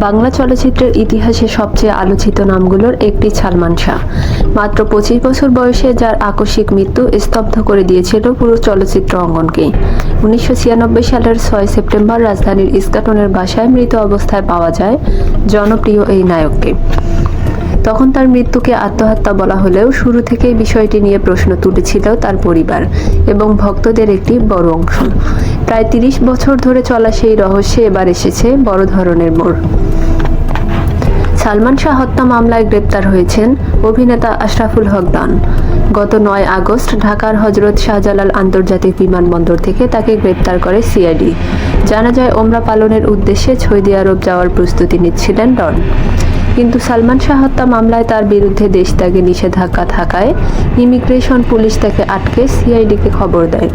বাংলা চলচ্চিত্রের ইতিহাসে সবচেয়ে আলোচিত নামগুলোর একটি সালমান শাহ। মাত্র 25 বছর বয়সে যার আকস্মিক মৃত্যু স্তব্ধ করে দিয়েছিল পুরো চলচ্চিত্র অঙ্গনকেই। 1996 সালের 6 সেপ্টেম্বর রাজধানীর ইস্কাটনের বাসায় মৃত অবস্থায় পাওয়া যায় জনপ্রিয় এই নায়ককে। তখন তার মৃত্যুকে আত্মহত্যা বলা হলেও শুরু থেকেই বিষয়টি নিয়ে প্রশ্ন তুলেছিল তার পরিবার এবং ভক্তদের একটি বড় অংশ। প্রায় 30 বছর ধরে চলা সেই রহস্যে এবার এসেছে বড় ধরনের মোড়। সালমান শাহ হত্যা মামলায় গ্রেপ্তার হয়েছেন অভিনেতা আশরাফুল হক ডন। গত 9 আগস্ট ঢাকার হযরত শাহজালাল আন্তর্জাতিক বিমানবন্দর থেকে তাকে গ্রেপ্তার করে সিআইডি। জানা যায় ওমরা পালনের উদ্দেশ্যে সৌদি আরব যাওয়ার প্রস্তুতি নিচ্ছিলেন ডন। কিন্তু সালমান শাহ হত্যা মামলায় তার বিরুদ্ধে দেশত্যাগে নিষেধাজ্ঞা থাকায় ইমিগ্রেশন পুলিশ তাকে আটকে সিআইডিকে খবর দেয়।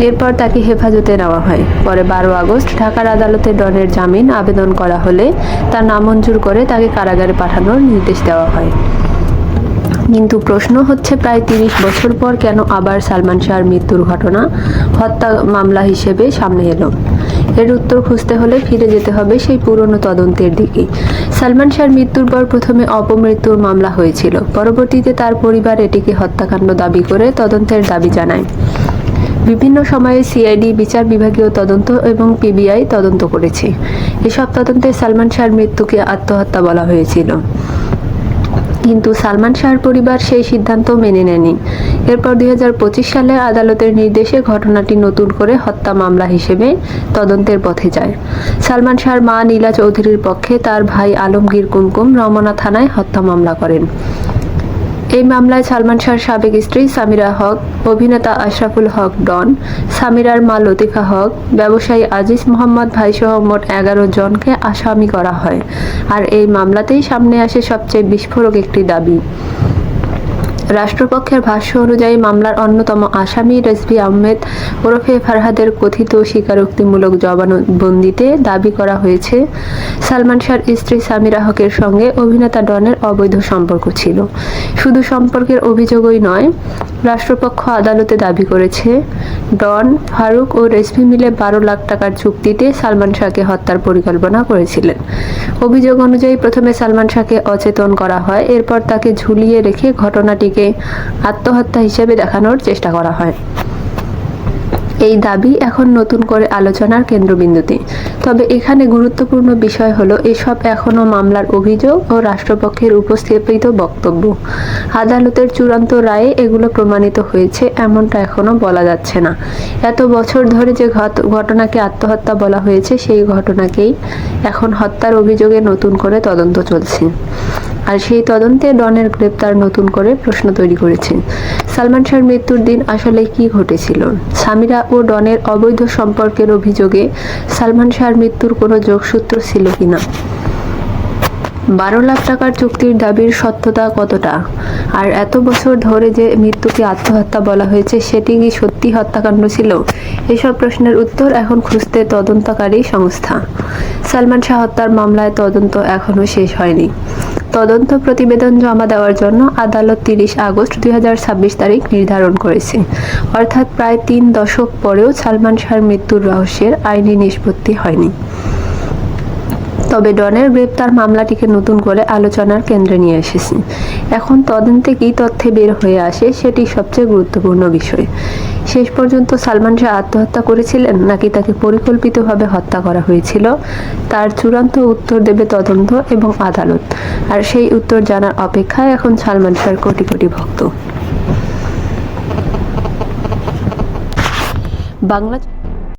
এরপর তাকে হেফাজতে নেওয়া হয়। পরে 12 আগস্ট ঢাকার আদালতে ডনের জামিন আবেদন করা হলে তা নামঞ্জুর করে তাকে কারাগারে পাঠানোর নির্দেশ দেওয়া হয়। কিন্তু প্রশ্ন হচ্ছে, প্রায় 30 বছর পর কেন আবার সালমান শাহর মৃত্যুর ঘটনা হত্যা মামলা হিসেবে সামনে এলো? এর উত্তর খুঁজতে হলে ফিরে যেতে হবে সেই পুরনো তদন্তের দিকে। সালমান শাহর মৃত্যুর পর প্রথমে অপমৃত্যুর মামলা হয়েছিল। পরবর্তীতে তার পরিবার এটিকে হত্যাকাণ্ড দাবি করে তদন্তের দাবি জানায়। বিভিন্ন সময়ে সিআইডি, বিচার বিভাগীয় তদন্ত এবং পিবিআই তদন্ত করেছে। এসব তদন্তে সালমান শাহর মৃত্যুকে আত্মহত্যা বলা হয়েছিল, কিন্তু সালমান শাহর পরিবার সেই সিদ্ধান্ত মেনে নেয়নি। এরপর 2025 সালে আদালতের নির্দেশে ঘটনাটি নতুন করে হত্যা মামলা হিসেবে তদন্তের পথে যায়। সালমান শাহর মা নীলা চৌধুরীর পক্ষে তার ভাই আলমগীর কুমকুম রমনা থানায় হত্যা মামলা করেন। এই মামলায় সালমান শাহর সাবেক স্ত্রী সামিরা হক, অভিনেতা আশরাফুল হক ডন, সামিরার মা লতিফা হক, ব্যবসায়ী আজিজ মোহাম্মদ ভাইসহ মোট 11 জনকে আসামি করা হয়। আর এই মামলাতেই সামনে আসে সবচেয়ে বিস্ফোরক একটি দাবি। রাষ্ট্রপক্ষের ভাষ্য অনুযায়ী মামলার অন্যতম আসামি রেজভী আহমেদ ওরফে ফারহাদের কথিত স্বীকারোক্তিমূলক জবানবন্দিতে দাবি করা হয়েছে সালমান শাহর স্ত্রী সামিরা হকের সঙ্গে অভিনেতা ডনের অবৈধ সম্পর্ক ছিল। শুধু সম্পর্কের অভিযোগই নয়, রাষ্ট্রপক্ষ আদালতে দাবি করেছে ডন, ফারুক ও রেজভী মিলে 12 লাখ টাকার চুক্তিতে সালমান শাহকে হত্যার পরিকল্পনা করেছিলেন। অভিযোগ অনুযায়ী প্রথমে সালমান শাহকে অচেতন করা হয়, এরপর তাকে ঝুলিয়ে রেখে ঘটনাটিকে আত্মহত্যা হিসেবে দেখানোর চেষ্টা করা হয়। এই দাবি এখন নতুন করে আলোচনার কেন্দ্রবিন্দুতে। তবে এখানে গুরুত্বপূর্ণ বিষয় হলো এসব এখনো মামলার অভিযোগ ও রাষ্ট্রপক্ষের উপস্থাপিত বক্তব্য। আদালতের চূড়ান্ত রায়ে এগুলো প্রমাণিত হয়েছে এমনটা এখনো বলা যাচ্ছে না। এত বছর ধরে যে ঘটনাকে আত্মহত্যা বলা হয়েছে সেই ঘটনাকেই এখন হত্যার অভিযোগে নতুন করে তদন্ত চলছে। আর সেই তদন্তে ডনের গ্রেপ্তার নতুন করে প্রশ্ন তৈরি করেছে। সালমান শাহর মৃত্যুর দিন আসলে কি ঘটেছিল? সামিরা ও ডনের অবৈধ সম্পর্কের অভিযোগে সালমান শাহর মৃত্যুর কোনো যোগসূত্র ছিল কিনা? 12 লাখ টাকার চুক্তির দাবির সত্যতা কতটা? আর এত বছর ধরে যে মৃত্যুকে আত্মহত্যা বলা হয়েছে সেটি কি সত্যি হত্যাকাণ্ড ছিল? এসব প্রশ্নের উত্তর এখন খুঁজতে তদন্তকারী সংস্থা। সালমান শাহ হত্যার মামলায় তদন্ত এখনো শেষ হয়নি। তদন্ত প্রতিবেদন জমা দেওয়ার জন্য আদালত 30 আগস্ট 2026 তারিখ নির্ধারণ করেছে। অর্থাৎ প্রায় 3 দশক পরেও সালমান শাহর মৃত্যুর রহস্যের আইনি নিষ্পত্তি হয়নি। তবে ডনের গ্রেপ্তার মামলাটিকে নতুন করে আলোচনার কেন্দ্রে নিয়ে এসেছে। এখন তদন্তে কী তথ্যে বের হয়ে আসে সেটি সবচেয়ে গুরুত্বপূর্ণ বিষয়। শেষ পর্যন্ত সালমান শাহ আত্মহত্যা করেছিলেন নাকি তাকে পরিকল্পিতভাবে হত্যা করা হয়েছিল, তার চূড়ান্ত উত্তর দেবে তদন্ত এবং আদালত। আর সেই উত্তর জানার অপেক্ষায় এখন সালমান শাহর কোটি কোটি ভক্ত। বাংলা